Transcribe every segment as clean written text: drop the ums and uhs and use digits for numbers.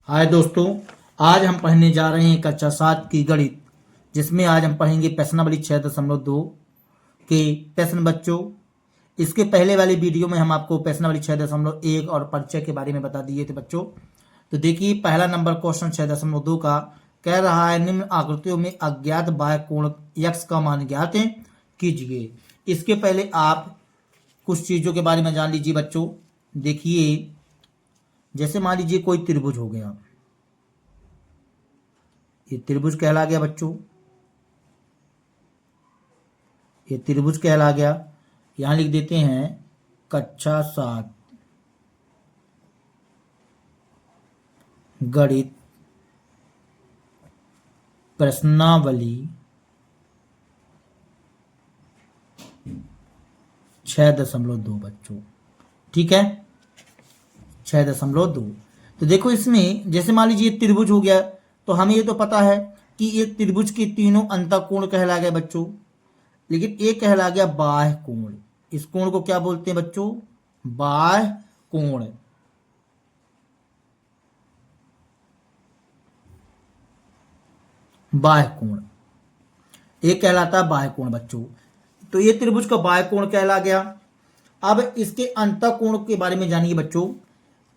हाय दोस्तों, आज हम पढ़ने जा रहे हैं कक्षा 7 की गणित, जिसमें आज हम पढ़ेंगे प्रश्नावली 6.2 के प्रश्न। बच्चों, इसके पहले वाली वीडियो में हम आपको प्रश्नावली 6.1 और परिचय के बारे में बता दिए थे बच्चों। तो देखिए, पहला नंबर क्वेश्चन 6.2 का कह रहा है, निम्न आकृतियों में अज्ञात बाह्य कोण x का मान ज्ञात कीजिए। इसके पहले आप कुछ चीज़ों के बारे में जान लीजिए बच्चों। देखिए, जैसे मान लीजिए कोई त्रिभुज हो गया, ये त्रिभुज कहला गया बच्चों, ये त्रिभुज कहला गया। यहां लिख देते हैं कक्षा 7 गणित प्रश्नावली 6.2 बच्चों, ठीक है, 6.2। तो देखो, इसमें जैसे मान लीजिए त्रिभुज हो गया, तो हमें ये तो पता है कि ये त्रिभुज के तीनों अंतःकोण कहला गया बच्चों, लेकिन ये कहला गया बाह्य कोण। इस कोण को क्या बोलते हैं बच्चों? बाह्य कोण। बाह्य कोण ये कहलाता है बाह्य कोण बच्चों। तो ये त्रिभुज का बाह्य कोण कहला गया। अब इसके अंतःकोण के बारे में जानिए बच्चों।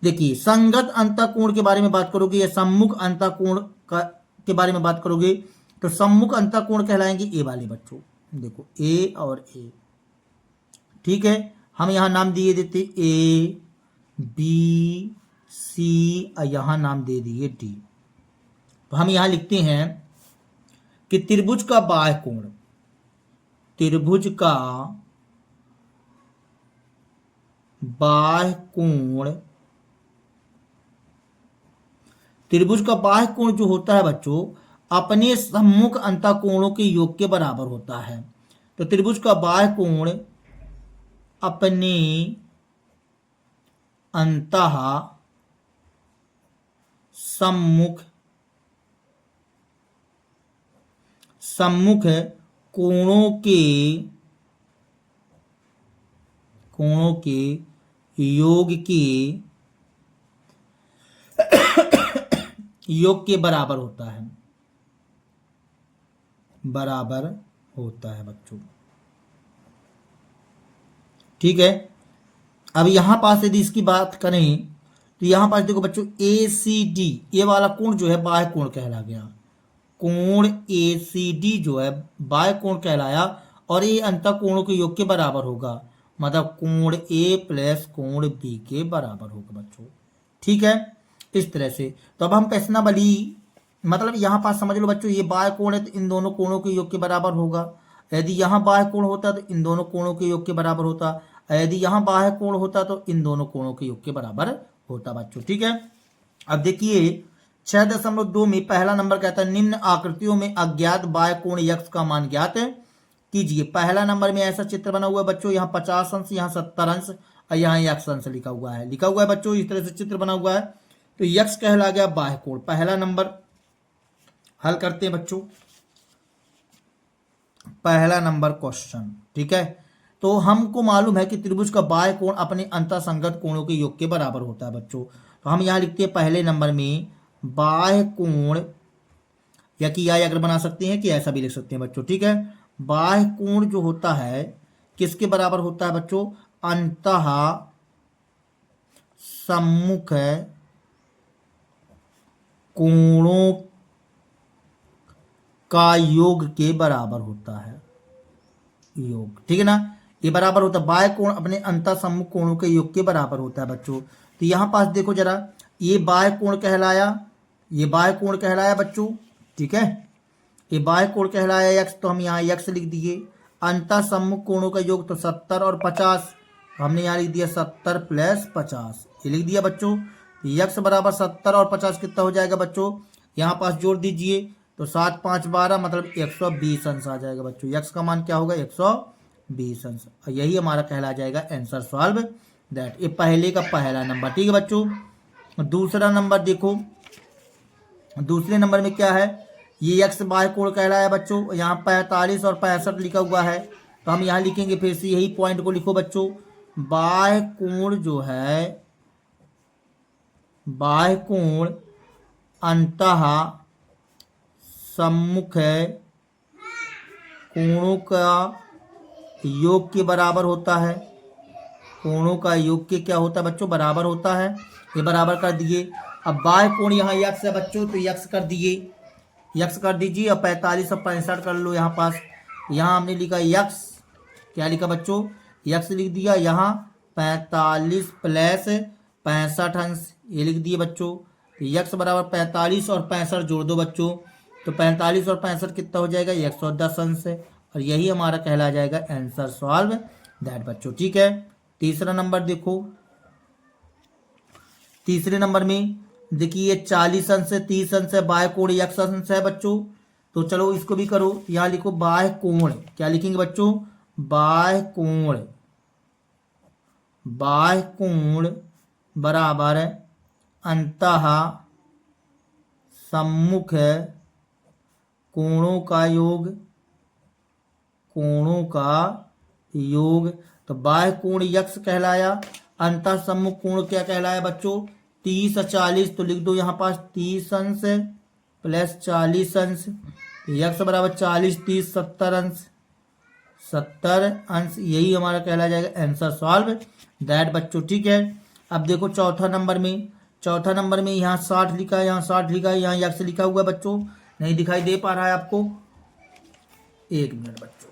देखिए, संगत अंतःकोण के बारे में बात करोगे या सम्मुख अंतःकोण के बारे में बात करोगे, तो सम्मुख अंतःकोण कहलाएंगे ए वाले बच्चों। देखो, ए और ए, ठीक है। हम यहां नाम दिए देते ए, बी, सी, और यहां नाम दे दिए डी। तो हम यहां लिखते हैं कि त्रिभुज का बाह्य कोण, त्रिभुज का बाह्य कोण, त्रिभुज का बाह्य कोण जो होता है बच्चों, अपने सम्मुख अंतःकोणों के योग के बराबर होता है। तो त्रिभुज का बाह्य कोण अपने अंतः सम्मुख कोणों के योग के बराबर होता है, बच्चों, ठीक है। अब यहां पास यदि इसकी बात करें, तो यहां पास देखो बच्चों, ए सी डी, ये वाला कोण जो है बाह्य कोण कहला गया। कोण ए सी डी जो है बाह्य कोण कहलाया, और ये अंतःकोणों के योग के बराबर होगा, मतलब कोण ए प्लस कोण बी के बराबर होगा बच्चों, ठीक है, इस तरह से। तो अब हम प्रश्नावली, मतलब यहां पास समझ लो बच्चों, ये बाह्य कोण है तो इन दोनों कोणों के योग के बराबर होगा। यदि यहां बाह्य कोण होता तो इन दोनों कोणों के योग के बराबर होता। यदि यहां बाह्य कोण होता तो इन दोनों कोणों के योग के बराबर होता बच्चों, ठीक है। अब देखिए, 6.2 में पहला नंबर कहता है, निम्न आकृतियों में अज्ञात बाह्य कोण x का मान ज्ञात कीजिए। पहला नंबर में ऐसा चित्र बना हुआ है बच्चों, यहाँ 50 अंश, यहाँ 70 अंश, और यहाँ x अंश लिखा हुआ है बच्चों, इस तरह से चित्र बना हुआ है। तो x कहला गया बाह्य कोण। पहला नंबर हल करते हैं बच्चों, पहला नंबर क्वेश्चन, ठीक है। तो हमको मालूम है कि त्रिभुज का बाह्य कोण अपने अंतःसंगत कोणों के योग के बराबर होता है बच्चों। तो हम यहां लिखते हैं पहले नंबर में बाह्य कोण, या कि या अगर बना सकते हैं कि ऐसा भी लिख सकते हैं बच्चों, ठीक है। बाह्य कोण जो होता है किसके बराबर होता है बच्चों? अंतः सम्मुख कोणों का योग के बराबर होता है, योग, ठीक है ना। ये बराबर होता है, बाह्य कोण अपने अंतः सम्मुख कोणों के योग के बराबर होता है बच्चों। तो यहां पास देखो जरा, ये बाह्य कोण कहलाया, ये बाह्य कोण कहलाया बच्चों, ठीक है। ये बाह्य कोण कहलाया x, तो हम यहाँ x लिख दिए। अंतः सम्मुख कोणों का योग तो 70 और 50, हमने यहाँ लिख दिया 70 प्लस 50, ये लिख दिया बच्चों। x बराबर 70 और 50 कितना हो जाएगा बच्चों? यहाँ पास जोड़ दीजिए, तो 7 5 12, मतलब 120 अंश आ जाएगा बच्चों। x का मान क्या होगा? 120 अंश। यही हमारा कहला जाएगा आंसर सॉल्व दैट। ये पहले का पहला नंबर, ठीक है बच्चों। दूसरा नंबर देखो, दूसरे नंबर में क्या है? ये x बाह्य कोण कहलाया बच्चों, यहाँ 45 और 65 लिखा हुआ है। तो हम यहाँ लिखेंगे, फिर से यही पॉइंट को लिखो बच्चों। बाह्य कोण जो है, बाह्य कोण अंतः सम्मुख कोणों का योग के बराबर होता है। कोणों का योग के क्या होता है बच्चों, बराबर होता है। ये बराबर कर दिए। अब बाह्य कोण यहाँ यक्स है बच्चों, तो यक्स कर दिए, यक्स कर दीजिए। अब 45 और 65 कर लो यहाँ पास। यहाँ हमने लिखा यक्स, क्या लिखा बच्चों, यक्स लिख दिया। यहाँ 45 प्लस 65 अंश ये लिख दिए बच्चों। तो यक्स बराबर 45 और 65 जोड़ दो बच्चों, तो 45 और 65 कितना हो जाएगा, 110 अंश है। और यही हमारा कहला जाएगा आंसर सॉल्व दैट बच्चों। ठीक है, तीसरा नंबर देखो। तीसरे नंबर में देखिए 40 अंश है, 30 अंश है, बाह्य कोण यक्स अंश है बच्चों। तो चलो इसको भी करो। यहाँ लिखो बाह्य कोण, क्या लिखेंगे बच्चों, बाह्य कोण, बाह्य कोण बराबर अंतः सम्मुख कोणों का योग, कोणों का योग। तो बाह्य कोण यक्स कहलाया, अंतः सम्मुख कोण क्या कहलाया बच्चों, 30 और 40। तो लिख दो यहाँ पास 30 अंश प्लस 40 अंश, यक्स बराबर 40 30 70 अंश, 70 अंश। यही हमारा कहला जाएगा आंसर सॉल्व दैट बच्चों। ठीक है, अब देखो चौथा नंबर में, चौथा नंबर में यहाँ 60 लिखा है, यहाँ 60 लिखा है, यहाँ यक्स लिखा हुआ है बच्चों। नहीं दिखाई दे पा रहा है आपको, एक मिनट बच्चों।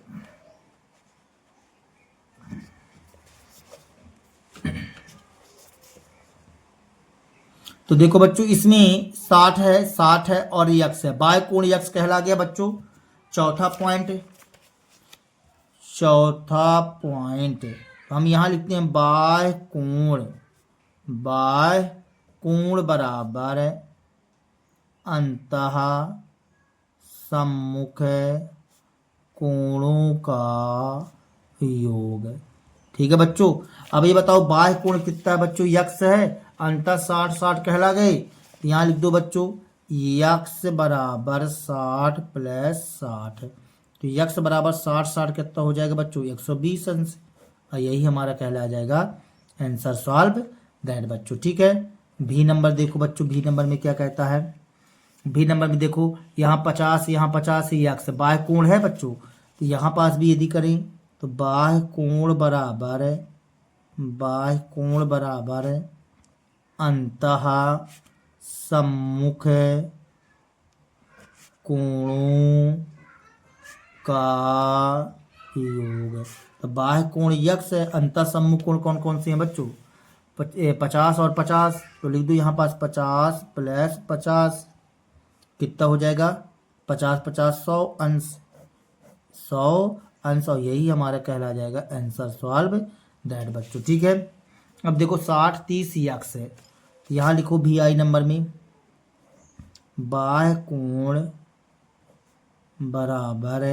तो देखो बच्चों इसमें 60 है, 60 है और यक्स है, बाह्य कोण यक्स कहला गया बच्चों। चौथा पॉइंट, चौथा पॉइंट हम यहाँ लिखते हैं बाह्य कोण, बाह्य कोण बराबर अंतः सम्मुख कोणों का योग। ठीक है बच्चों, अब ये बताओ बाह्य कोण कितना है बच्चों, यक्स है, अंतः 60 60 कहला गए। तो यहाँ लिख दो बच्चों यक्स बराबर 60 प्लस 60। तो यक्स बराबर 60 60 कितना हो जाएगा बच्चों, 120 अंश। और यही हमारा कहला जाएगा आंसर सॉल्व दैट बच्चों। ठीक है, भी नंबर देखो बच्चों, भी नंबर में क्या कहता है। भी नंबर में देखो यहाँ 50, यहाँ 50 यक्स बाह्य कोण है बच्चों। तो यहाँ पास भी यदि करें तो बाह्य कोण बराबर, बाह्य कोण बराबर अंतः सम्मुख कोणों का योग। तो बाह्य कोण यक्स है, अंतः सम्मुख कोण कौन कौन से हैं बच्चों, 50 और 50। तो लिख दो यहाँ पास 50 प्लस 50 कितना हो जाएगा, 50 50 100 अंश, 100 अंश। और यही हमारा कहला जाएगा आंसर सॉल्व दैट बच्चों। ठीक है, अब देखो 60 30 यक्स है। यहाँ लिखो भी आई नंबर में बाह्य कोण बराबर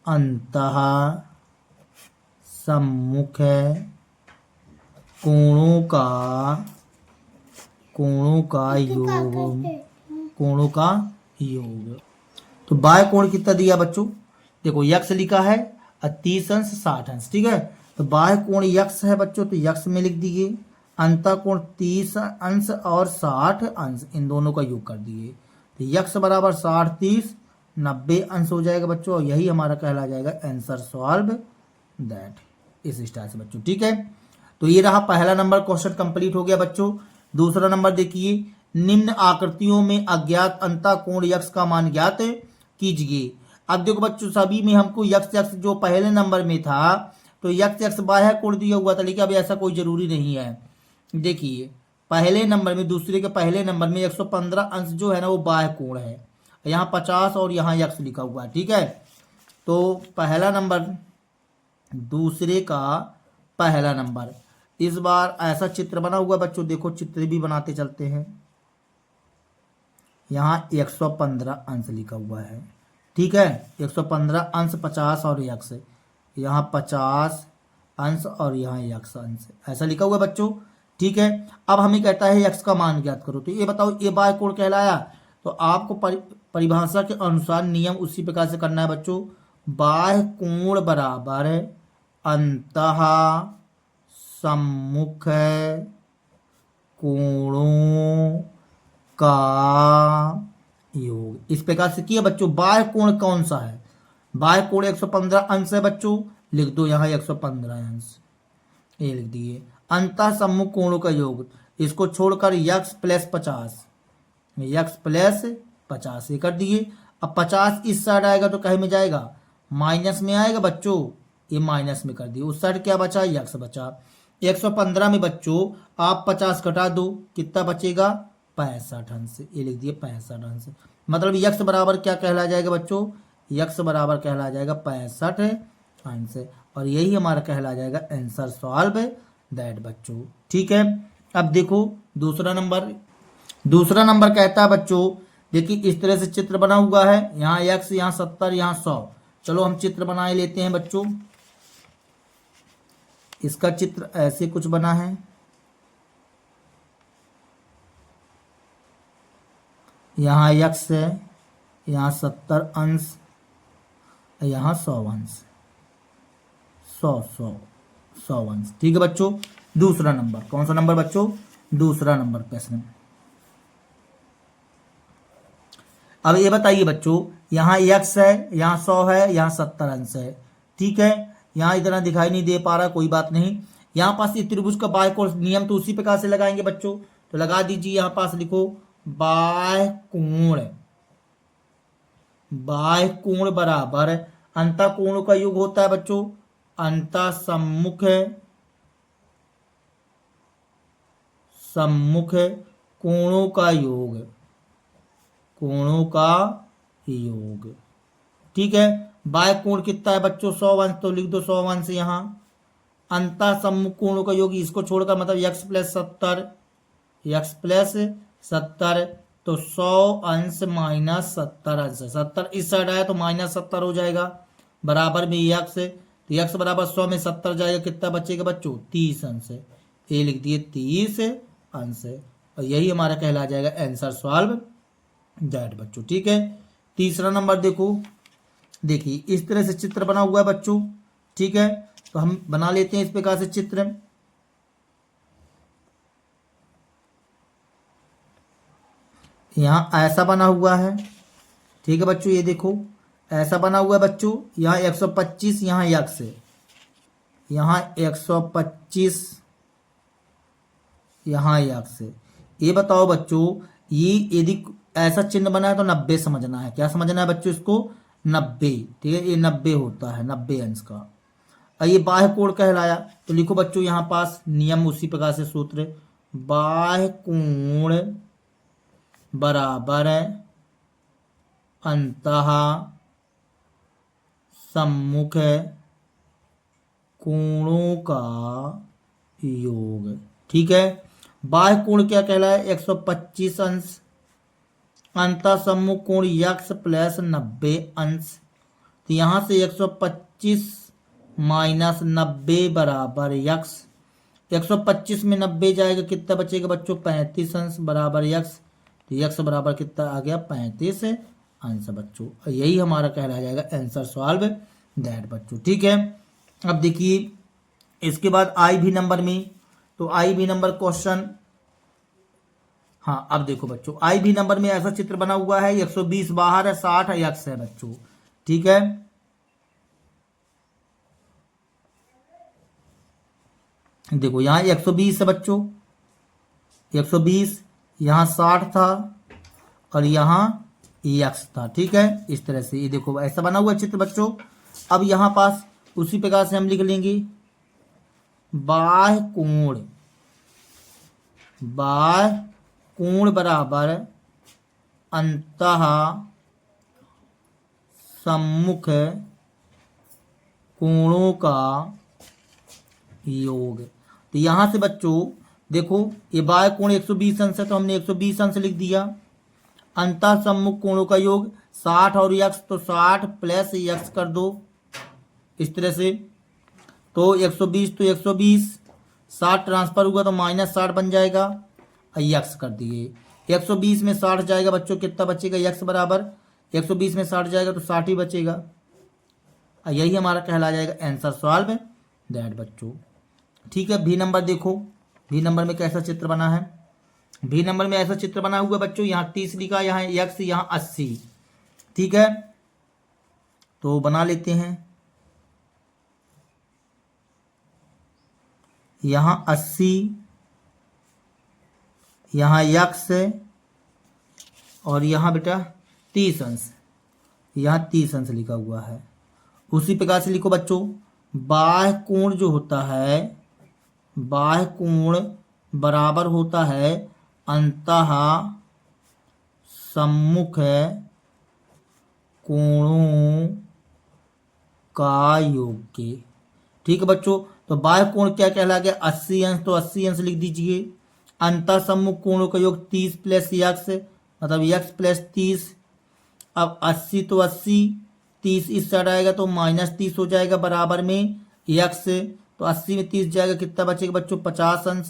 अंतः सम्मुख कोणों का योग, कोणों का योग। तो बाह्य कोण कितना दिया बच्चों, देखो यक्स लिखा है और 30 अंश 60 अंश। ठीक है, तो बाह्य कोण यक्स है बच्चों, तो यक्स में लिख दिए, अंतः कोण 30 अंश और 60 अंश, इन दोनों का योग कर दिए। तो यक्स बराबर 60 30 90 अंश हो जाएगा बच्चों। और यही हमारा कहला जाएगा आंसर सॉल्व दैट, इस स्टाइल से बच्चों। ठीक है, तो ये रहा पहला नंबर, क्वेश्चन कंप्लीट हो गया बच्चों। दूसरा नंबर देखिए, निम्न आकृतियों में अज्ञात अंतः कोण यक्स का मान ज्ञात कीजिए। अब देखो बच्चों सभी में हमको यक्स यक्स जो पहले नंबर में था, तो यक्स यक्स बाह्य कोण दिया हुआ था, लेकिन अभी ऐसा कोई जरूरी नहीं है। देखिए पहले नंबर में, दूसरे के पहले नंबर में 115 अंश जो है ना वो बाह्य कोण है, यहाँ 50 और यहाँ यक्स लिखा हुआ है। ठीक है, तो पहला नंबर, दूसरे का पहला नंबर, इस बार ऐसा चित्र बना हुआ बच्चों, देखो चित्र भी बनाते चलते हैं। यहाँ 115 अंश लिखा हुआ है। ठीक है, 115 अंश 50 और यक्स, यहाँ 50 अंश और यहाँ यक्स अंश, ऐसा लिखा हुआ है बच्चों। ठीक है, अब हमें कहता है यक्स का मान ज्ञात करो। तो ये बताओ ये बाह्य कोण कहलाया, तो आपको परिभाषा के अनुसार नियम उसी प्रकार से करना है बच्चों। बाह्य कोण बराबर अंतः सम्मुख कोणों का योग। इस प्रकार से किया बच्चों। बाह्य कोण कौन सा है? बाह्य कोण 115 अंश है बच्चों, लिख दो यहाँ 115 अंश, ये लिख दिए। अंतः सम्मुख कोणों का योग, इसको छोड़कर यक्स प्लस 50, यक्स प्लस 50 ये कर दिए। अब 50 इस साइड आएगा तो कहीं में जाएगा, माइनस में आएगा बच्चों, ये माइनस में कर दिए। उस साइड क्या बचा? यक्स बचा। 115 में बच्चों आप 50 घटा दो, कितना बचेगा? 65 अंश, ये लिख दिए 65 अंश। मतलब यक्स बराबर क्या कहला जाएगा बच्चों? यक्स बराबर कहला जाएगा 65 अंश, और यही हमारा कहला जाएगा आंसर सॉल्व दैट बच्चों। ठीक है, अब देखो दूसरा नंबर। दूसरा नंबर कहता है बच्चों, देखिए इस तरह से चित्र बना हुआ है, यहाँ x, यहाँ 70, यहाँ 100। चलो हम चित्र बना ही लेते हैं बच्चों। इसका चित्र ऐसे कुछ बना है, यहाँ x है, यहाँ 70 अंश, यहाँ 100 अंश, 100 अंश। ठीक है बच्चों। दूसरा नंबर कौन सा नंबर बच्चों? दूसरा नंबर प्रश्न। अब ये बताइए बच्चों, यहाँ x है, यहाँ 100 है, यहाँ 70 अंश है। ठीक है, यहाँ इतना दिखाई नहीं दे पा रहा, कोई बात नहीं। यहाँ पास इस त्रिभुज का बाह्य कोण नियम तो उसी प्रकार से लगाएंगे बच्चों, तो लगा दीजिए। यहाँ पास लिखो बाह्य कोण, बाह्य कोण बराबर अंतः कोणों का योग होता है बच्चों, अंतः सम्मुख कोणों का योग, कोणों का योग। ठीक है, बाह्य कोण कितना है बच्चों? 100 अंश, तो लिख दो 100 अंश यहाँ। अंतः सम्मुख कोणों का योग, इसको छोड़कर मतलब x प्लस 70, x प्लस 70, तो 100 अंश माइनस 70 अंश। 70 इस साइड आया तो माइनस 70 हो जाएगा, बराबर में x, तो x बराबर 100 में 70 जाएगा, कितना बचेगा बच्चों? 30 अंश। ये लिख दिए 30 अंश, और यही हमारा कहला जाएगा आंसर सॉल्व दैट बच्चों। ठीक है, तीसरा नंबर देखो, देखिए इस तरह से चित्र बना हुआ है बच्चों। ठीक है, तो हम बना लेते हैं इस प्रकार से चित्र। यहाँ ऐसा बना हुआ है। ठीक है बच्चों, ये देखो ऐसा बना हुआ है बच्चों। यहाँ 125, यहाँ x है, यहाँ 125, यहाँ x है। ये बताओ बच्चों, ये यदि ऐसा चिन्ह बना है तो 90 समझना है। क्या समझना है बच्चों? इसको 90। ठीक है, ये 90 होता है, 90 अंश का। और ये बाह्य कोण कहलाया, तो लिखो बच्चों यहाँ पास नियम उसी प्रकार से सूत्र, बाह्य कोण बराबर अंतः सम्मुख कोणों का योग। ठीक है, बाह्य कोण क्या कहलाया? 125 अंश, अंतः सम्मुख कोण x प्लस 90 अंश। तो यहाँ से 125 माइनस 90 बराबर x। 125 में 90 जाएगा, कितना बचेगा बच्चों? 35 अंश बराबर x। तो x बराबर कितना आ गया? 35 अंश बच्चों। यही हमारा कहला जाएगा आंसर सॉल्व दैट बच्चों। ठीक है, अब देखिए इसके बाद आई भी नंबर में, तो आई भी नंबर क्वेश्चन। हाँ, अब देखो बच्चों, आई भी नंबर में ऐसा चित्र बना हुआ है, 120 बाहर है, 60 x है बच्चों। ठीक है, देखो यहाँ 120 है बच्चों, 120, यहाँ 60 था, और यहाँ x था। ठीक है, इस तरह से ये देखो ऐसा बना हुआ चित्र बच्चों। अब यहाँ पास उसी प्रकार से हम लिख लेंगे बाह्य कोण, बाह्य कोण बराबर अंतः सम्मुख कोणों का योग। तो यहां से बच्चों देखो, ये बाह्य कोण 120 अंश है, तो हमने 120 अंश लिख दिया। अंतः सम्मुख कोणों का योग 60 और x, तो 60 प्लस x कर दो इस तरह से। तो 120 तो 120, 60 ट्रांसफर हुआ तो माइनस 60 बन जाएगा, x कर दिए। 120 में 60 जाएगा बच्चों, कितना बचेगा? x बराबर 120 में 60 जाएगा तो 60 ही बचेगा। यही हमारा कहला जाएगा आंसर सॉल्व दैट बच्चों। ठीक है, भी नंबर देखो, भी नंबर में कैसा चित्र बना है। बी नंबर में ऐसा चित्र बना हुआ बच्चों, यहाँ 30 लिखा, यहाँ x, यहाँ 80। ठीक है, तो बना लेते हैं। यहाँ 80, यहाँ x और यहाँ बेटा 30 अंश, यहाँ 30 अंश लिखा हुआ है। उसी प्रकार से लिखो बच्चों, बाह्य कोण जो होता है, बाह्य कोण बराबर होता है अंतः सम्मुख कोणों का योग के। ठीक है बच्चों, तो बाह्य कोण क्या कहला गया, 80 अंश, तो 80 अंश लिख दीजिए। अंतर सम्मुख कोणों का योग 30 प्लस x, मतलब x प्लस 30। अब 80 तो 80, 30 इस साइड आएगा तो -30 हो जाएगा, बराबर में x, तो 80 में 30 जाएगा, कितना बचेगा बच्चों, 50 अंश,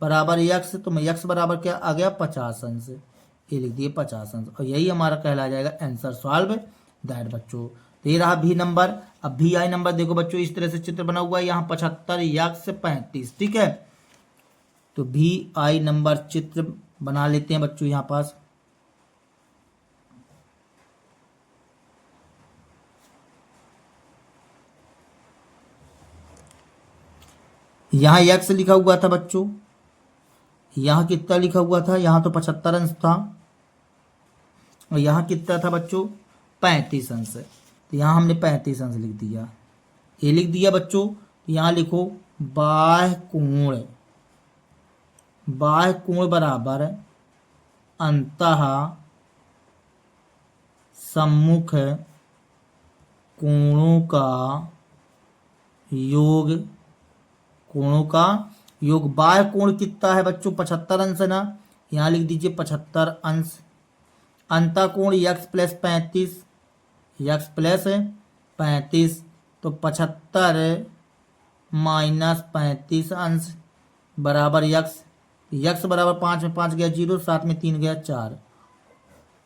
बराबर x, तो x बराबर क्या आ गया, 50 अंश। ये लिख दिए 50 अंश, और यही हमारा कहला जाएगा आंसर सॉल्व दैट बच्चों। तो ये रहा भी नंबर। अब भी आई नंबर देखो बच्चों, इस तरह से चित्र बना हुआ है, यहाँ 75 x 35। ठीक है, तो भी आई नंबर चित्र बना लेते हैं बच्चों यहाँ पास। यहाँ x लिखा हुआ था बच्चों, यहाँ कितना लिखा हुआ था, यहाँ तो 75 अंश था, और यहाँ कितना था बच्चों, 35 अंश। तो यहाँ हमने 35 अंश लिख दिया, ये लिख दिया बच्चों। तो यहाँ लिखो बाह्य कोण, बाह्य कोण बराबर अंतः सम्मुख कोणों का योग, कोणों का योग। बाह्य कोण कितना है बच्चों, 75 अंश है ना, यहाँ लिख दीजिए 75 अंश। अंतः कोण x प्लस 35, x प्लस 35, तो 75 माइनस 35 अंश बराबर x बराबर 5 में 5 गया 0, 7 में 3 गया 4,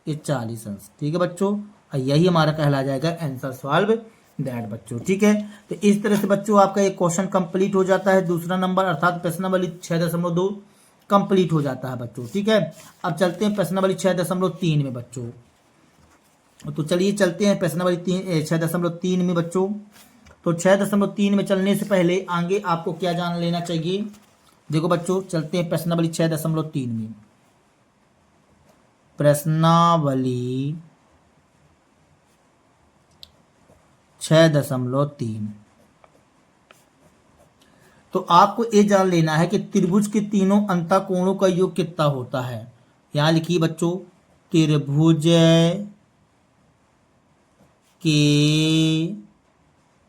ये 40 अंश। ठीक है बच्चों, और यही हमारा कहला जाएगा आंसर सॉल्व दैट बच्चों। ठीक है, तो इस तरह से बच्चों आपका एक क्वेश्चन कंप्लीट हो जाता है, दूसरा नंबर अर्थात प्रश्नावली 6.2 कंप्लीट हो जाता है बच्चों। ठीक है, अब चलते हैं प्रश्नावली 6.3 में बच्चों। तो चलिए चलते हैं प्रश्नावली 6.3 में बच्चों। तो 6.3 में चलने से पहले आगे आपको क्या जान लेना चाहिए, देखो बच्चों चलते हैं प्रश्नावली 6.3 में। प्रश्नावली 6.3, तो आपको ये जान लेना है कि त्रिभुज के तीनों अंतःकोणों का योग कितना होता है। यहां लिखिए बच्चों, त्रिभुज के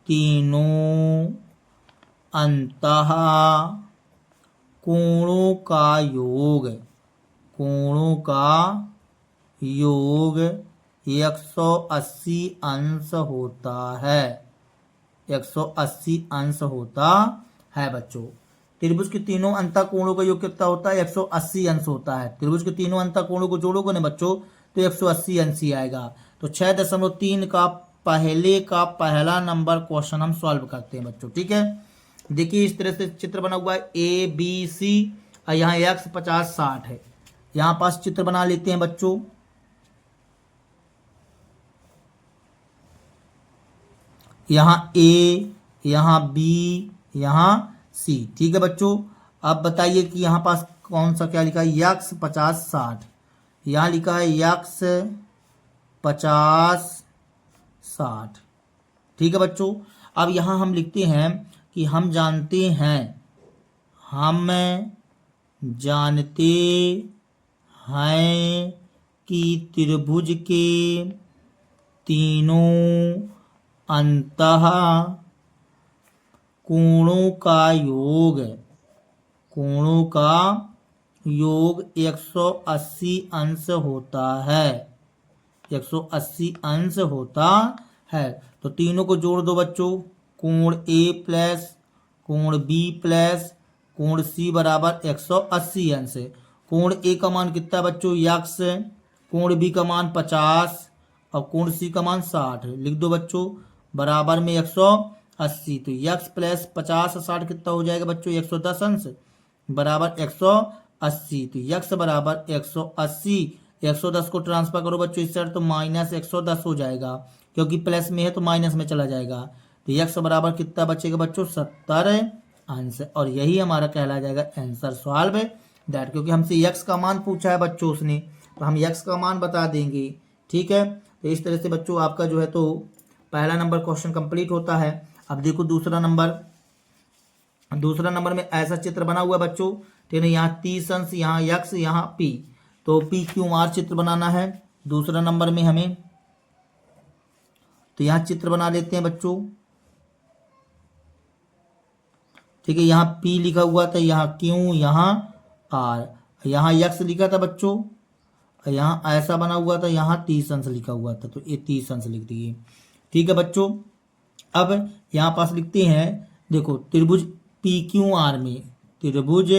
तीनों अंतः कोणों का योग, कोणों का योग 180 अंश होता है, 180 अंश होता है बच्चों। त्रिभुज के तीनों अंतःकोणों का योग कितना होता है, 180 अंश होता है। त्रिभुज के तीनों अंतःकोणों को जोड़ोगे ना बच्चों तो 180 अंश ही आएगा। तो 6.3 का पहले का पहला नंबर क्वेश्चन हम सॉल्व करते हैं बच्चों। ठीक है, देखिए इस तरह से चित्र बना हुआ है ABC, और यहाँ x 50 60 है। यहाँ पास चित्र बना लेते हैं बच्चों। यहाँ A, यहाँ B, यहाँ C। ठीक है बच्चों, अब बताइए कि यहाँ पास कौन सा क्या लिखा है, x 50 60, यहाँ लिखा है x 50 60। ठीक है बच्चों, अब यहाँ हम लिखते हैं कि हम जानते हैं, हम जानते हैं कि त्रिभुज के तीनों अंतः कोणों का योग, कोणों का योग 180 अंश होता है, 180 अंश होता है। तो तीनों को जोड़ दो बच्चों, कोण A प्लस कोण B प्लस कोण C बराबर 180 अंश। कोण A का मान कितना बच्चों, x, कोण B का मान 50 और कोण C का मान 60। लिख दो बच्चों, बराबर में 180, तो x प्लस 50 60 कितना हो जाएगा बच्चों, 110 अंश बराबर 80, तो यक्स बराबर 180। 110 को ट्रांसफर करो बच्चों इस साइड तो माइनस 110 हो जाएगा, क्योंकि प्लस में है तो माइनस में चला जाएगा। तो यक्स बराबर कितना बचेगा बच्चों 70 आंसर, और यही हमारा कहला जाएगा आंसर सॉल्व दैट, क्योंकि हमसे यक्स का मान पूछा है बच्चों उसने, तो हम यक्स का मान बता देंगे। ठीक है, तो इस तरह से बच्चों आपका जो है तो पहला नंबर क्वेश्चन कंप्लीट होता है। अब देखो दूसरा नंबर में ऐसा चित्र बना हुआ है बच्चों, ठीक है, यहाँ 30 अंश, यहाँ यक्स, यहाँ पी, तो पी क्यू आर चित्र बनाना है दूसरा नंबर में हमें। तो यहाँ चित्र बना लेते हैं बच्चों, ठीक है, यहाँ पी लिखा हुआ था, यहाँ क्यू, यहाँ आर, यहाँ यक्स लिखा था बच्चों, यहाँ ऐसा बना हुआ था, यहाँ 30 अंश लिखा हुआ था, तो ये 30 अंश लिख दिए। ठीक है बच्चों, अब यहाँ पास लिखते हैं, देखो त्रिभुज पी क्यू आर में, त्रिभुज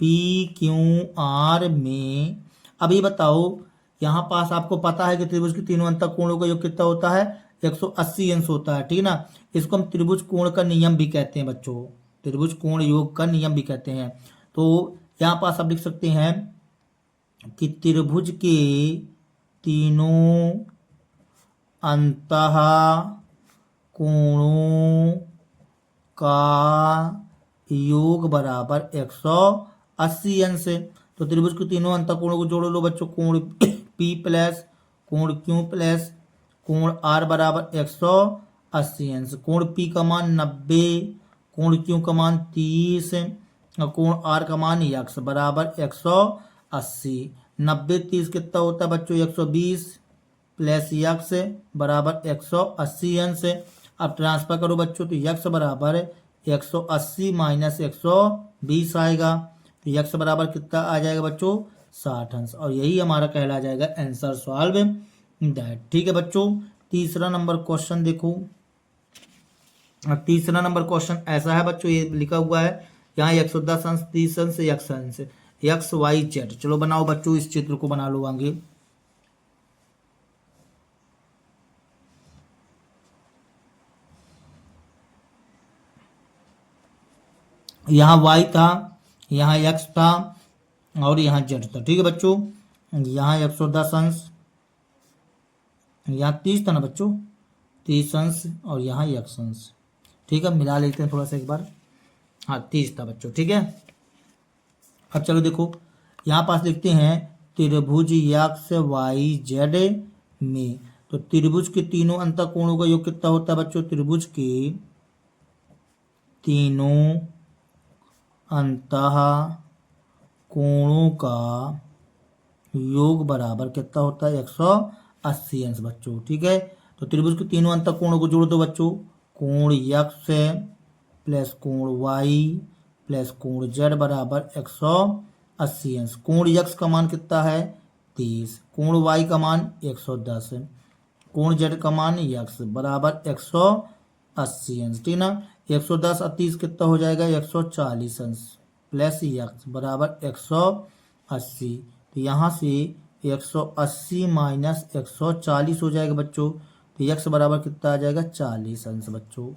पी क्यू आर में, अब ये बताओ यहाँ पास आपको पता है कि त्रिभुज के तीनों अंतः कोणों का योग कितना होता है 180 अंश होता है, ठीक है ना। इसको हम त्रिभुज कोण का नियम भी कहते हैं बच्चों, त्रिभुज कोण योग का नियम भी कहते हैं। तो यहाँ पास आप लिख सकते हैं कि त्रिभुज के तीनों अंतः कोणों का योग बराबर 180 अंश। तो त्रिभुज के तीनों अंतः कोणों को जोड़ लो बच्चों, कोण P प्लस कोण Q प्लस कोण R बराबर 180 अंश। कोण P का मान 90, कोण Q का मान 30 और कोण R का मान x बराबर 180। 90 30 कितना होता है बच्चों 120 प्लस यक्स बराबर 180 अंश। अब ट्रांसफर करो बच्चों, तो यक्स बराबर 180 माइनस 120 आएगा, तो यक्स बराबर कितना आ जाएगा बच्चों 60 अंश, और यही हमारा कहला जाएगा आंसर सॉल्व दैट। ठीक है बच्चों, तीसरा नंबर क्वेश्चन देखो। तीसरा नंबर क्वेश्चन ऐसा है बच्चों, ये लिखा हुआ है यहाँ 110 अंश 30 अंश यक्स अंश एक्स वाई जेड। चलो बनाओ बच्चों, इस चित्र को बना लो आगे। यहाँ y था, यहाँ x था और यहाँ z था। ठीक है बच्चों, यहाँ 110 अंश, यहाँ 30 था ना बच्चों, 30 अंश और यहाँ x अंश। ठीक है, मिला लेते हैं थोड़ा सा एक बार। हाँ 30 था बच्चों। ठीक है, अब चलो देखो यहाँ पास लिखते हैं त्रिभुज एक्स वाई जेड में, तो त्रिभुज के तीनों अंतः कोणों का योग कितना होता है बच्चों, त्रिभुज के तीनों अंतः कोणों का योग बराबर कितना होता है 180 अंश बच्चों। ठीक है, तो त्रिभुज के तीनों अंतः कोणों को जोड़ दो बच्चों, कोण यक्स प्लस कोण वाई प्लस कोण जेड बराबर 180 अंश। कोण यक्स का मान कितना है 30, कोण वाई का मान 110, कोण जेड का मान यक्स बराबर 180 अंश। ठीक ना, 110 और 30 कितना हो जाएगा 140 अंश प्लस यक्स बराबर 180। तो यहाँ से 180 माइनस 140 हो जाएगा बच्चों, तो यक्स बराबर कितना आ जाएगा 40 अंश बच्चों।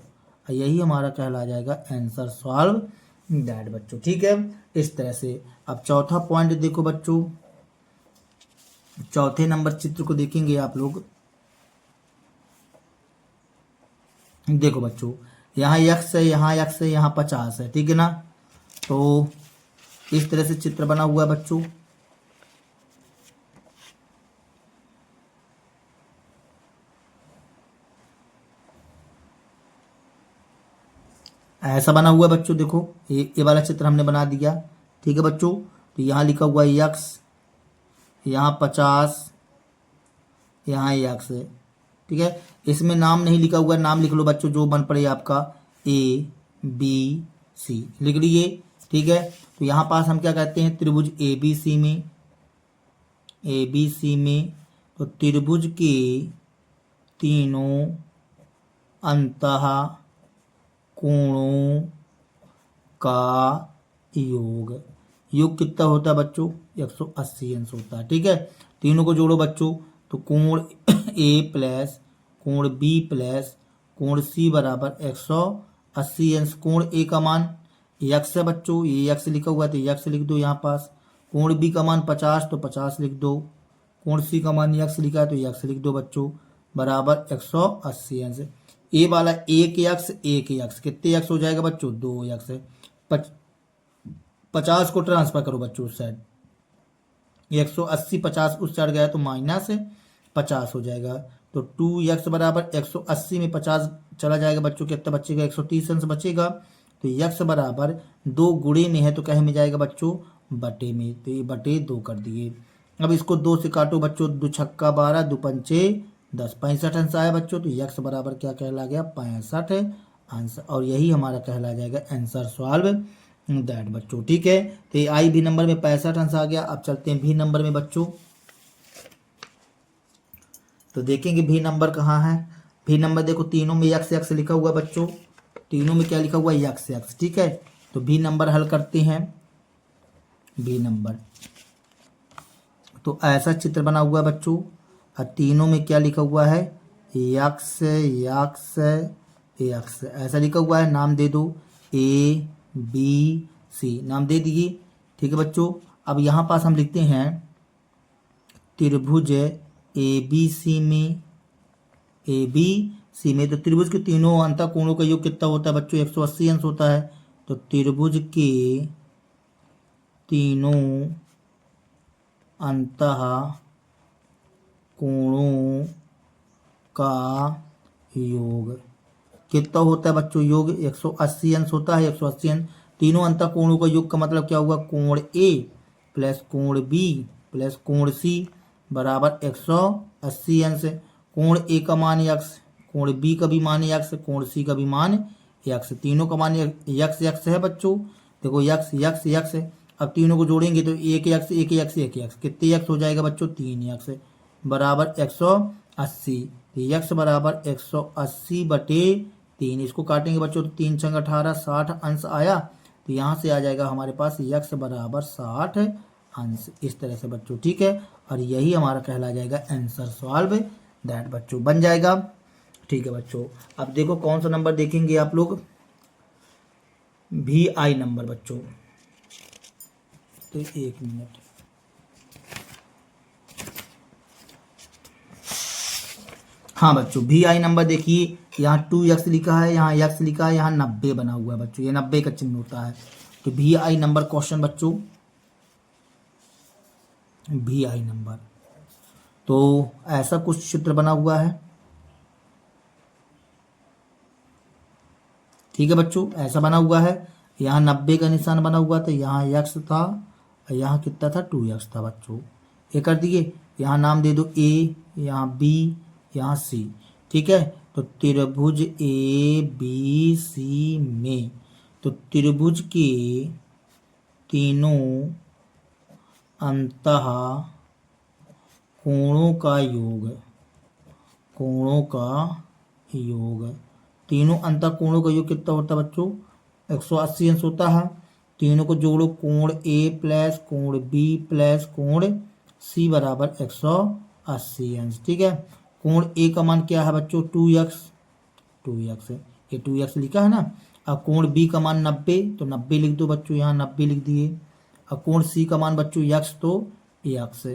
यही हमारा कहला जाएगा आंसर सॉल्व दैट बच्चों। ठीक है, इस तरह से। अब चौथा पॉइंट देखो बच्चों, चौथे नंबर चित्र को देखेंगे आप लोग। देखो बच्चों, यहाँ x है, यहाँ x है, यहाँ 50 है। ठीक है ना, तो इस तरह से चित्र बना हुआ है बच्चों। ऐसा बना हुआ है बच्चों, देखो ये वाला चित्र हमने बना दिया। ठीक है बच्चों, तो यहाँ लिखा हुआ है x, यहाँ 50, यहाँ x है। ठीक है, इसमें नाम नहीं लिखा हुआ है, नाम लिख लो बच्चों जो बन पड़े आपका A B C लिख लीजिए। ठीक है, तो यहाँ पास हम क्या कहते हैं त्रिभुज ABC में, तो त्रिभुज के तीनों अंतः कोणों का योग कितना होता है बच्चों 180 अंश होता है। ठीक है, तीनों को जोड़ो बच्चों, तो कोण A प्लस कोण B प्लस कोण C बराबर 180 अंश। कोण A का मान x है बच्चों, ये x लिखा हुआ है तो x लिख दो यहाँ पास, कोण बी का मान 50 तो 50 लिख दो, कोण सी का मान यक्स लिखा है तो यक्स लिख दो बच्चों, बराबर 180 अंश। ए वाला एक यक्स कितने यक्स हो जाएगा बच्चों, 2 यक्स। 50 को ट्रांसफर करो बच्चों उस साइड, 180 50 उस साइड गया तो माइनस 50 हो जाएगा, तो 2x बराबर 180 में 50 चला जाएगा बच्चों, कितना बचेगा, 130 अंश बचेगा। तो x बराबर 2 गुणे में है तो कहे में जाएगा बच्चों, बटे में, तो ये बटे 2 कर दिए। अब इसको 2 से काटो बच्चों, 2 छक्का 12, 2 पंचे 10, 65 अंश आया बच्चों। तो x बराबर क्या कहला गया, 65 अंश, और यही हमारा कहला जाएगा आंसर सॉल्व दैट बच्चों। ठीक है, तो ये आई भी नंबर में 65 अंश आ गया। अब चलते हैं भी नंबर में बच्चों, तो देखेंगे भी नंबर कहाँ है। भी नंबर देखो, तीनों में यक्स यक्स लिखा हुआ बच्चों, तीनों में क्या लिखा हुआ, यक्स यक्स। ठीक है, तो भी नंबर हल करते हैं। भी नंबर तो ऐसा चित्र बना हुआ है बच्चों, और तीनों में क्या लिखा हुआ है, यक्स यक्स यक्स, ऐसा लिखा हुआ है। नाम दे दो ए बी सी, नाम दे दिए। ठीक है बच्चों, अब यहाँ पास हम लिखते हैं त्रिभुज ए बी सी में, ए बी सी में, तो त्रिभुज के तीनों अंतः कोणों का योग कितना होता है बच्चों, 180 अंश होता है। तो त्रिभुज के तीनों अंतः कोणों का योग कितना होता है बच्चों, योग 180 अंश होता है। 180 अंश, तीनों अंतः कोणों का योग का मतलब क्या हुआ, कोण ए प्लस कोण बी प्लस कोण सी बराबर 180 अंश। कोण ए का मान यक्स, कोण बी का भी मान यक्स, कोण सी का भी मान यक्स, तीनों का मान यक्स यक्स है बच्चों। देखो यक्स यक्स यक्स, अब तीनों को जोड़ेंगे तो एक यक्स एक यक्स एक यक्स, कितने यक्स हो जाएगा बच्चों, 3 यक्स बराबर 180। यक्स बराबर 180 बटे 3, इसको काटेंगे बच्चों तो 3 छंग 18, 60 अंश आया। तो यहाँ से आ जाएगा हमारे पास यक्स बराबर 60 अंश, इस तरह से बच्चों। ठीक है, और यही हमारा कहला जाएगा आंसर सॉल्व दैट बच्चों, बन जाएगा। ठीक है बच्चों, अब देखो कौन सा नंबर देखेंगे आप लोग, भी आई नंबर बच्चों। तो 1 मिनट, हाँ बच्चों, भी आई नंबर देखिए, यहाँ 2x लिखा है, यहाँ x लिखा है, यहाँ 90 बना हुआ है बच्चों, ये 90 का चिन्ह होता है। तो भी आई नंबर क्वेश्चन बच्चों, भी आई नंबर, तो ऐसा कुछ चित्र बना हुआ है। ठीक है बच्चों, ऐसा बना हुआ है, यहाँ 90 का निशान बना हुआ था, यहाँ x था, यहाँ कितना था, 2x था बच्चों। ये कर दिए, यहाँ नाम दे दो ए, यहाँ बी, यहाँ सी। ठीक है, तो त्रिभुज ए बी सी में, तो त्रिभुज के तीनों अंतः कोणों का योग, कोणों का योग, तीनों अंतः कोणों का योग कितना होता है बच्चों, 180 अंश होता है। तीनों को जोड़ो, कोण ए प्लस कोण बी प्लस कोण सी बराबर 180 अंश। ठीक है, कोण ए का मान क्या है बच्चों, 2x, 2x ये 2x लिखा है ना। अब कोण बी का मान 90, तो 90 लिख दो बच्चों, यहाँ 90 लिख दिए। अब कोण सी का मान बच्चों x, तो x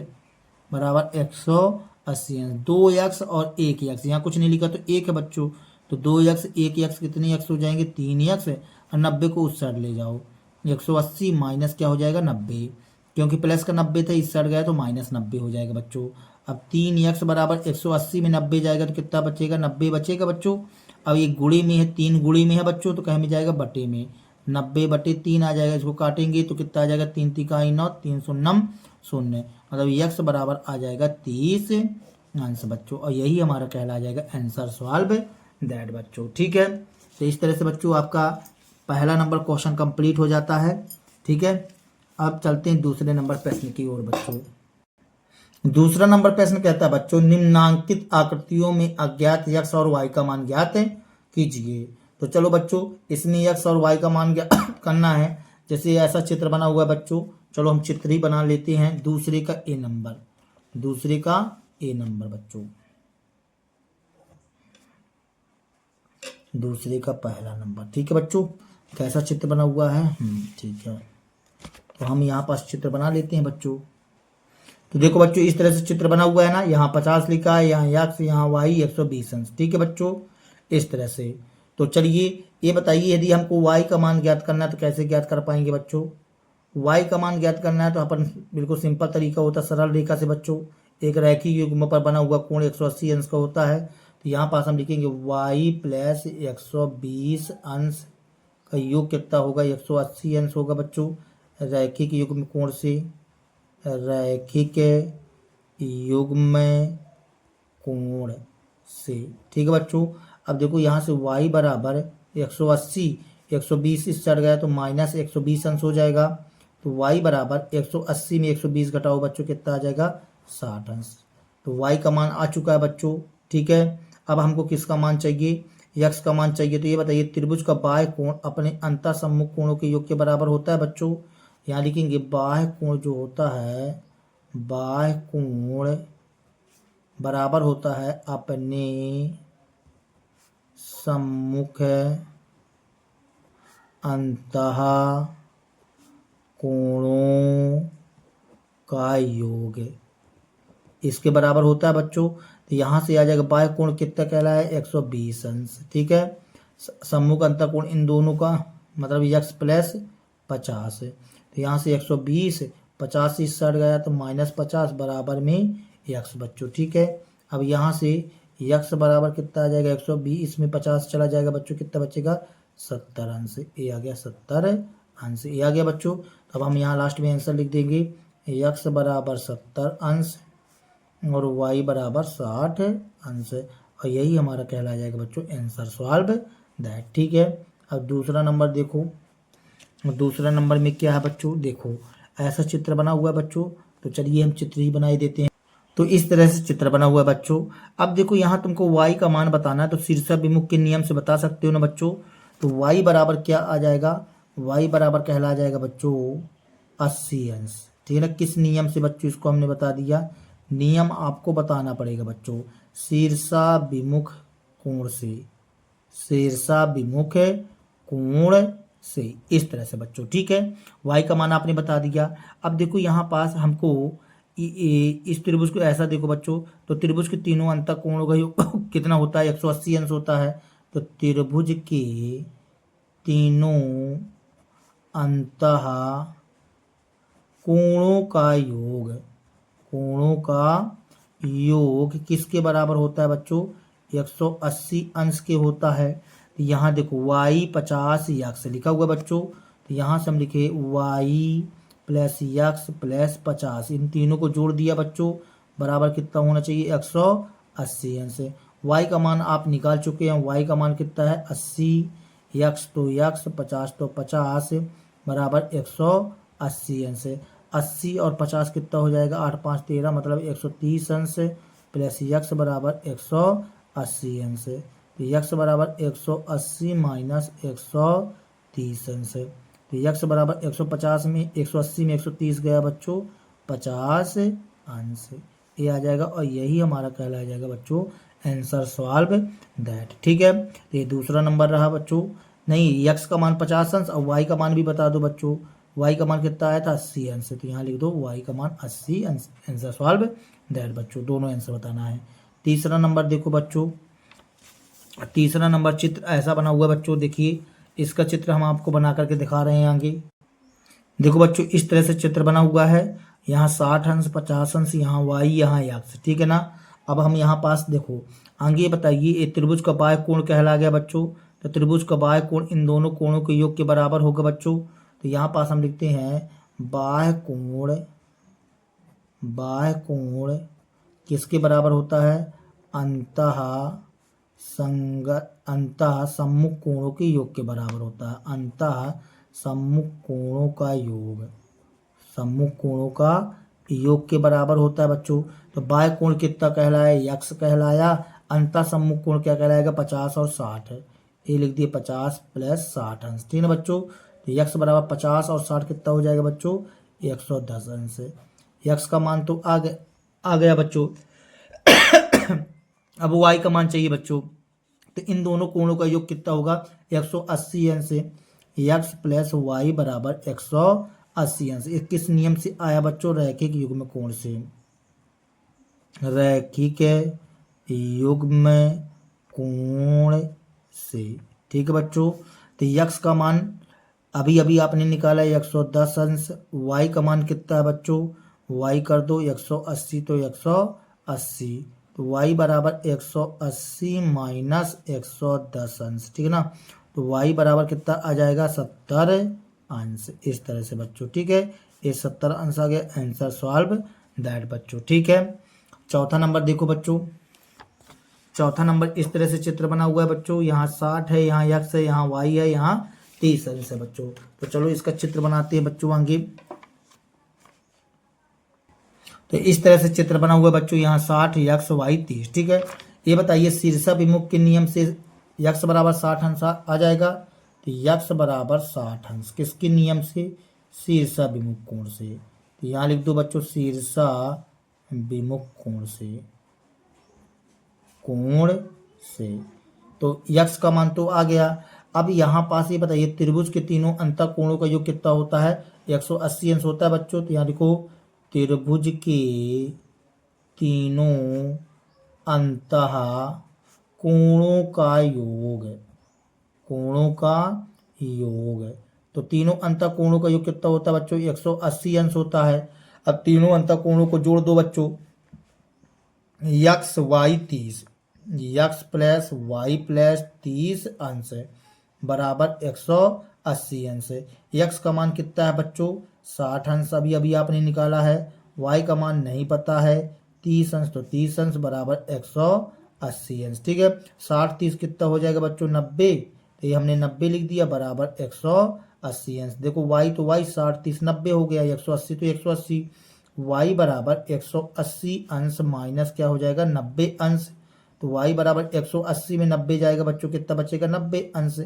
बराबर 180 अंश। 2x और 1x, यहाँ कुछ नहीं लिखा तो 1 है बच्चों, तो 2x 1x कितने x हो जाएंगे, 3x, और 90 को उस साइड ले जाओ, 180 माइनस क्या हो जाएगा, 90, क्योंकि प्लस का 90 था, इस साइड गया तो माइनस 90 हो जाएगा बच्चों। अब 3x बराबर 180 में 90 जाएगा तो कितना बचेगा, 90 बचेगा बच्चों। अब ये गुणे में है, 3 गुणे में है बच्चों, तो कहे में जाएगा बटे में, 90 बटे 3 आ जाएगा, इसको काटेंगे तो कितना आ जाएगा, 3 3 का 9, 3 0 0, मतलब x बराबर आ जाएगा 30 अंश बच्चों, और यही हमारा कहला जाएगा आंसर सॉल्व दैट बच्चों। ठीक है, तो इस तरह से बच्चों आपका पहला नंबर क्वेश्चन कंप्लीट हो जाता है। ठीक है, अब चलते हैं दूसरे नंबर प्रश्न की ओर बच्चों। दूसरा नंबर प्रश्न कहता है बच्चों, निम्नांकित आकृतियों में अज्ञात x और y का मान ज्ञात कीजिए। तो चलो बच्चों, इसमें x और y का मान ज्ञात करना है। जैसे ऐसा चित्र बना हुआ है बच्चों, चलो हम चित्र ही बना लेते हैं। दूसरे का ए नंबर, दूसरे का ए नंबर बच्चों, दूसरे का पहला नंबर। ठीक है बच्चों, कैसा चित्र बना हुआ है, ठीक है। तो हम यहाँ पास चित्र बना लेते हैं बच्चों। तो देखो बच्चों इस तरह से चित्र बना हुआ है ना, यहाँ 50 लिखा है, यहाँ x, यहाँ y 120 अंश। ठीक है बच्चों, इस तरह से। तो चलिए ये बताइए, यदि हमको y का मान ज्ञात करना है तो कैसे ज्ञात कर पाएंगे बच्चों? y का मान ज्ञात करना है तो अपन बिल्कुल सिंपल तरीका होता है, सरल रेखा से बच्चों। एक रैखिक युग्म पर बना हुआ कोण 180 अंश का होता है। तो यहाँ पास हम लिखेंगे y प्लस 120 अंश का योग कितना होगा? 180 अंश होगा बच्चों, रैखिक युग्म कोण से, रैखिक युग्म कोण से। ठीक है बच्चों, अब देखो यहाँ से y बराबर 180, 120 इस चढ़ गया तो माइनस 120 अंश हो जाएगा। तो y बराबर 180 में 120 घटाओ बच्चों, कितना आ जाएगा? 60 अंश। तो y का मान आ चुका है बच्चों। ठीक है, अब हमको किसका मान चाहिए? x का मान चाहिए। तो ये बताइए, त्रिभुज का बाह्य कोण अपने अंतः सम्मुख कोणों के योग के बराबर होता है बच्चों। यहाँ लिखेंगे बाह्य कोण जो होता है, बाह्य कोण बराबर होता है अपने सम्मुख अंतः कोणों का योग, इसके बराबर होता है बच्चों। तो यहाँ से आ जाएगा बाह्य कोण कितना कहलाया है? 120 अंश। ठीक है, सम्मुख अंतः कोण इन दोनों का मतलब x प्लस 50। तो यहाँ से 120, 50 इस साइड गया तो माइनस 50 बराबर में x बच्चों। ठीक है, अब यहाँ से x बराबर कितना आ जाएगा? 120 में 50 चला जाएगा बच्चों, कितना बचेगा? 70 अंश। ये आ गया 70 अंश, ये आ गया बच्चों। अब हम यहाँ लास्ट में आंसर लिख देंगे, x बराबर 70 अंश और y बराबर 60 अंश, और यही हमारा कहला जाएगा बच्चों आंसर सॉल्व दैट। ठीक है, अब दूसरा नंबर देखो, दूसरा नंबर में क्या है बच्चों? देखो ऐसा चित्र बना हुआ है बच्चों। तो चलिए हम चित्र ही बनाई देते हैं। तो इस तरह से चित्र बना हुआ है बच्चों। अब देखो यहाँ तुमको y का मान बताना है, तो शीर्षाभिमुख के नियम से बता सकते हो ना बच्चों। तो y बराबर क्या आ जाएगा? y बराबर कहला जाएगा बच्चों 80 अंश। ठीक है ना, किस नियम से बच्चों? इसको हमने बता दिया, नियम आपको बताना पड़ेगा बच्चों, शीर्षाभिमुख कोण से, शीर्षाभिमुख कोण से, इस तरह से बच्चों। ठीक है, y का मान आपने बता दिया। अब देखो यहाँ पास हमको इस त्रिभुज को ऐसा देखो बच्चों, तो त्रिभुज के तीनों अंतः कोणों का योग कितना होता है? 180 अंश होता है। तो त्रिभुज के तीनों अंतः कोणों का योग, कोणों का योग किसके बराबर होता है बच्चों? 180 अंश के होता है। तो यहाँ देखो y 50 x लिखा हुआ बच्चों। तो यहाँ से हम लिखे y प्लस x प्लस 50, इन तीनों को जोड़ दिया बच्चों, बराबर कितना होना चाहिए? 180 अंश। y का मान आप निकाल चुके हैं, y का मान कितना है? 80, x तो x, 50 तो 50 बराबर 180 अंश। 80 और 50 कितना हो जाएगा? 8 5 13 मतलब 130 अंश प्लस x बराबर 180 अंश। तो x बराबर 180 माइनस 130 अंश। तो x बराबर 150 में 180 में 130 गया बच्चों, 50 अंश, ये आ जाएगा। और यही हमारा कहलाया जाएगा बच्चों आंसर सॉल्व दैट। ठीक है, तो ये दूसरा नंबर रहा बच्चों। नहीं, x का मान 50 अंश और y का मान भी बता दो बच्चों। y का मान कितना आया था? 80 अंश। तो यहाँ लिख दो y का मान 80 अंश, आंसर सॉल्व दैट बच्चों। दोनों आंसर बताना है। तीसरा नंबर देखो बच्चों, तीसरा नंबर चित्र ऐसा बना हुआ है बच्चों। देखिए इसका चित्र हम आपको बना करके दिखा रहे हैं आगे। देखो बच्चों इस तरह से चित्र बना हुआ है, यहाँ 60 अंश, 50 अंश, यहाँ y, यहाँ x। ठीक है ना। अब हम यहाँ पास देखो आगे बताइए, ये त्रिभुज का बाह्य कोण कहला गया बच्चों। तो त्रिभुज का बाह्य कोण इन दोनों कोणों के योग के बराबर होगा बच्चों। तो यहाँ पास हम लिखते हैं बाह्य कोण, बाह्य कोण किसके बराबर होता है? अंतः सम्मुख कोणों के योग के बराबर होता है। अंतः सम्मुख कोणों का योग, सम्मुख कोणों का योग के बराबर होता है बच्चों। तो बाह्य कोण कितना कहलाया? x कहलाया। अंतः सम्मुख कोण क्या कहलाएगा? 50 और 60। ये लिख दिए 50 प्लस 60 अंश। ठीक है बच्चों। तो x बराबर 50 और 60 कितना हो जाएगा बच्चों? 110 अंश। x का मान तो आ गया बच्चों। अब y का मान चाहिए बच्चों। तो इन दोनों कोणों का योग कितना होगा? 180 अंश। x प्लस वाई बराबर 80 अंश। ये किस नियम से आया बच्चों? रैखिक युग्म कोण से। रैखिक युग्म कोण से। ठीक है बच्चों। तो यक्स का मान अभी अभी आपने निकाला है 110 अंश। वाई का मान कितना है बच्चों? वाई कर दो 180, तो 180, तो वाई बराबर 180 माइनस 110 अंश। ठीक है ना। तो वाई बराबर कितना आ जाएगा? 70 अंश। इस तरह से बच्चों। ठीक है, ये 70 अंश आ गया। आंसर सॉल्व दैट बच्चों। ठीक है। चौथा नंबर देखो बच्चों। चौथा नंबर इस तरह से चित्र बना हुआ है बच्चों। यहाँ 60 है, यहाँ यक्स है, यहाँ वाई है, यहाँ 30 अंश है बच्चों। तो चलो इसका चित्र बनाते हैं बच्चों आगे। तो इस तरह से चित्र बना हुआ है बच्चों। यहाँ 60, यक्स, वाई, 30। ठीक है। ये बताइए शीर्षाभिमुख के नियम से यक्स बराबर 60 अंश आ जाएगा। तो यक्स बराबर 60 अंश किसके नियम से? शीर्षाभिमुख कोण से। तो यहाँ लिख दो बच्चों शीर्षाभिमुख कोण से। कोण से। तो यक्स का मान तो आ गया। अब यहाँ पास ये बताइए त्रिभुज के तीनों अंतः कोणों का योग कितना होता है? 180 अंश होता है बच्चों। तो यहाँ देखो त्रिभुज के तीनों अंतः कोणों का योग, कोणों का योग। तो तीनों अंतः कोणों का योग कितना होता है बच्चों? 180 अंश होता है। अब तीनों अंतः कोणों को जोड़ दो बच्चों। X y 30, x plus y plus 30 अंश बराबर 180 अंश। यक्स का मान कितना है बच्चों? 60 अंश अभी अभी आपने निकाला है। वाई का मान नहीं पता है, 30 अंश। तो 30 अंश बराबर 180 अंश। ठीक है। 60 30 कितना हो जाएगा बच्चों? 90। तो ये हमने 90 लिख दिया बराबर 180 अंश। देखो वाई तो वाई, 60 30 90 हो गया, 180 तो 180। वाई बराबर 180 अंश माइनस क्या हो जाएगा? 90 अंश। तो वाई बराबर 180 में 90 जाएगा बच्चों, कितना बचेगा? 90 अंश।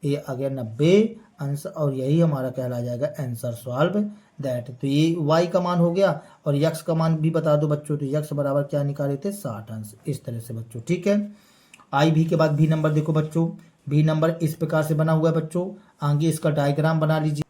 ये आ गया 90 अंश और यही हमारा कहला जाएगा आंसर सॉल्व दैट। तो ये वाई का मान हो गया और यक्स का मान भी बता दो बच्चों। तो यक्स बराबर क्या निकाले थे? 60 अंश। इस तरह से बच्चों। ठीक है। आई भी के बाद भी नंबर देखो बच्चों। भी नंबर इस प्रकार से बना हुआ है बच्चों। आगे इसका डायग्राम बना लीजिए।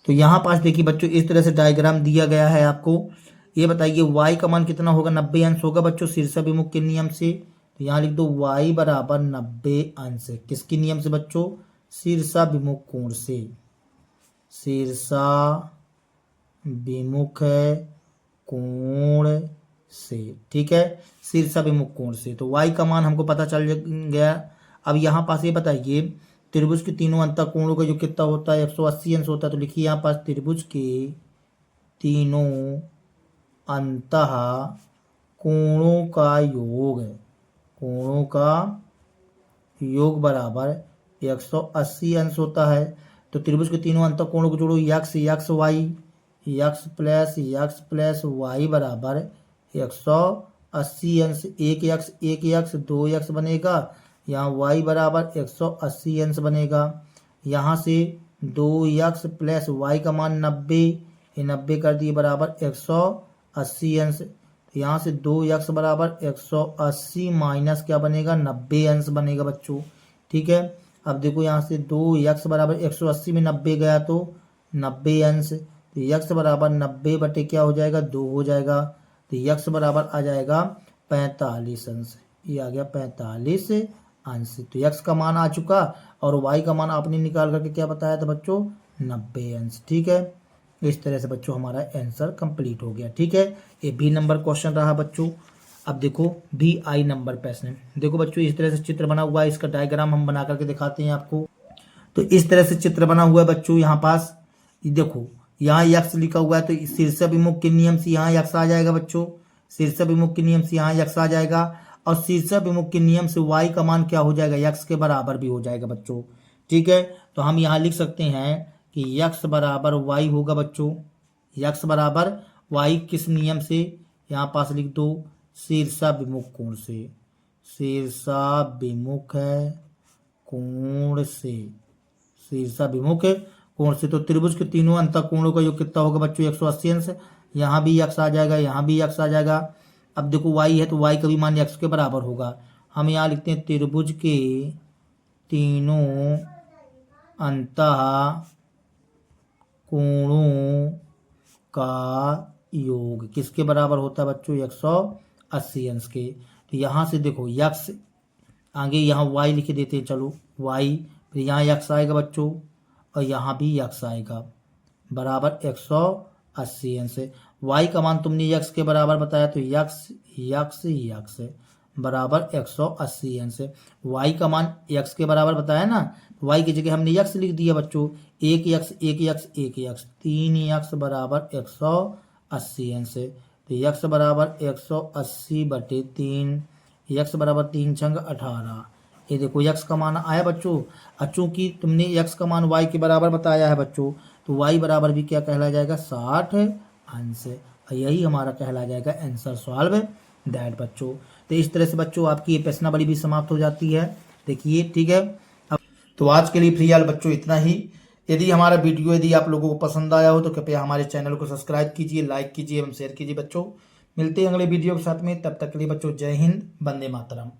तो यहाँ पास देखिए बच्चों इस तरह से डायग्राम दिया गया है आपको। ये बताइए y का मान कितना होगा? 90 अंश होगा बच्चों शीर्षाभिमुख के नियम से। तो यहाँ लिख दो y बराबर 90 अंश। किसके नियम से बच्चों? शीर्षाभिमुख कोण से। शीर्षाभिमुख कोण से। ठीक है। शीर्षाभिमुख कोण से। तो y का मान हमको पता चल गया। अब यहाँ पास ये बताइए त्रिभुज के तीनों अंतः कोणों का जो कितना होता है? 180 अंश होता है। तो लिखिए यहाँ पास त्रिभुज के तीनों अंतः कोणों का योग, कोणों का योग बराबर 180 अंश होता है। तो त्रिभुज के तीनों अंतः कोणों को जोड़ो। X x y, x plus y बराबर 180 अंश। एक यक्स 2 यक्स बनेगा। यहाँ y बराबर 180 अंश बनेगा। यहाँ से 2 यक्स प्लस वाई का मान 90, ये 90 कर दिए बराबर 180 अंश। यहाँ से 2 यक्स बराबर 180 माइनस क्या बनेगा? 90 अंश बनेगा बच्चों। ठीक है। अब देखो यहाँ से 2 यक्स बराबर 180 में 90 गया तो 90 अंश। तो यक्स बराबर 90 बटे क्या हो जाएगा? 2 हो जाएगा। तो यक्स बराबर आ जाएगा 45 अंश। ये आ गया 45 अंश। तो यक्स का मान आ चुका और वाई का मान आपने निकाल करके क्या बताया था बच्चों? 90 अंश। ठीक है। इस तरह से बच्चों हमारा आंसर कंप्लीट हो गया। ठीक है। ये बी नंबर क्वेश्चन रहा बच्चों। अब देखो बी आई नंबर प्रश्न। देखो बच्चों इस तरह से चित्र बना हुआ है। इसका डायग्राम हम बना करके दिखाते हैं आपको। तो इस तरह से चित्र बना हुआ है बच्चों। यहाँ पास देखो यहाँ यक्स लिखा हुआ है। तो शीर्षाभिमुख के नियम से यहाँ यक्स आ जाएगा बच्चों। शीर्षाभिमुख के नियम से यहाँ यक्स आ जाएगा और शीर्षाभिमुख के नियम से y का मान क्या हो जाएगा? यक्स के बराबर भी हो जाएगा बच्चों। ठीक है। तो हम यहाँ लिख सकते हैं कि यक्स बराबर y होगा बच्चों। यक्स बराबर y किस नियम से? यहाँ पास लिख दो शीर्षाभिमुख कोण से। शीर्षाभिमुख कोण से। शीर्षाभिमुख कोण से। तो त्रिभुज के तीनों अंतः कोणों का योग कितना होगा बच्चों? 180 अंश। यहाँ भी यक्स आ जाएगा, यहाँ भी यक्स आ जाएगा। अब देखो y है तो y का भी मान x के बराबर होगा। हम यहाँ लिखते हैं त्रिभुज के तीनों अंतः कोणों का योग किसके बराबर होता है बच्चों? 180 अंश के। तो यहाँ से देखो यक्स, आगे यहाँ y लिख देते हैं, चलो y, फिर यहाँ यक्स आएगा बच्चों और यहाँ भी यक्स आएगा, बराबर 180 अंश। y का मान तुमने यक्स के बराबर बताया, तो यक्स यक्स यक्स बराबर 180 अंश। y का मान यक्स के बराबर बताया ना, y की जगह हमने यक्स लिख दिया बच्चों, एक यक्स एक यक्स एक यक्स, 3 यक्स बराबर 180 अंश। तो यक्स बराबर 180/3, यक्स बराबर 3 छंग 18। ये देखो यक्स का मान आया बच्चों। चूंकि तुमने यक्स का मान y के बराबर बताया है बच्चों, तो y बराबर भी क्या कहला जाएगा? 60 अंश। यही हमारा कहला जाएगा आंसर सॉल्व दैट बच्चों। तो इस तरह से बच्चों आपकी ये प्रश्नावली भी समाप्त हो जाती है। देखिए ठीक है। अब तो आज के लिए फिलहाल बच्चों इतना ही। यदि हमारा वीडियो यदि आप लोगों को पसंद आया हो तो कृपया हमारे चैनल को सब्सक्राइब कीजिए, लाइक कीजिए एवं शेयर कीजिए बच्चों। मिलते हैं अगले वीडियो के साथ में, तब तक के लिए बच्चों जय हिंद, वंदे मातरम।